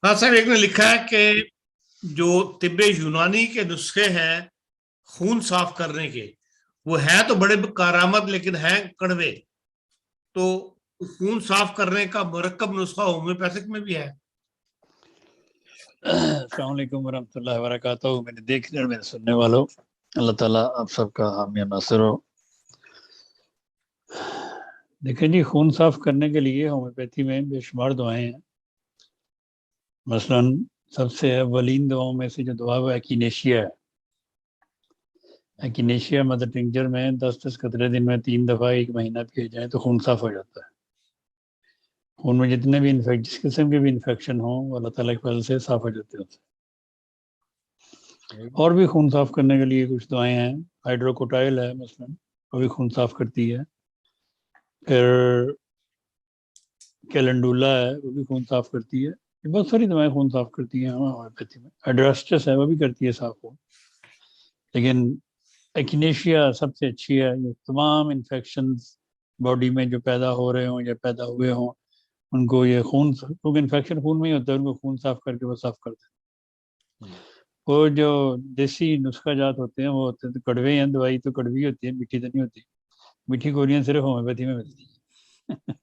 हाँ साहब, एक ने लिखा है कि जो तिब्बे यूनानी के नुस्खे हैं खून साफ करने के, वो है तो बड़े कारामद लेकिन हैं कड़वे। तो खून साफ करने का मुरक्कब नुस्खा होम्योपैथिक में भी है। अस्सलाम वालेकुम वरहमतुल्लाहि वबरकातुहू। मेरे देखने और मेरे सुनने वालों, अल्लाह ताला आप सबका हामी नासिर हो। देखिए जी, खून साफ करने के लिए होम्योपैथी में बेशुमार दुआएं हैं। मसलन सबसे अवलीन दुआओं में से जो दुआ है वो एक्नेशिया है। एक्नेशिया मदर टिंचर में 10-10 कतरे दिन में 3 दफ़ा 1 महीना पिए जाए तो खून साफ हो जाता है। खून में जितने भी जिस किस्म के भी इन्फेक्शन हो वो अल्लाह ताला के फजल से साफ हो जाते हैं। और भी खून साफ करने के लिए कुछ दुआएं हैं। हाइड्रोकोटाइल है मसलन, वो भी खून साफ करती है। फिर कैलेंडुला है, वो भी खून साफ करती है। ये बहुत सारी दवाएं खून साफ करती हैं होम्योपैथी में। एड्रास्टस है, वो भी करती है साफ हो। लेकिन एक्नेशिया सबसे अच्छी है। ये तमाम इन्फेक्शंस बॉडी में जो पैदा हो रहे हों या पैदा हुए हों, उनको ये खून, क्योंकि इन्फेक्शन खून में ही होता है, उनको खून साफ करके वो साफ कर देते हैं। वो जो देसी नुस्खा जात होते हैं वो होते हैं तो कड़वे हैं। दवाई तो कड़वी होती है, मीठी तो नहीं होती। मीठी गोलियां सिर्फ होम्योपैथी में मिलती हैं।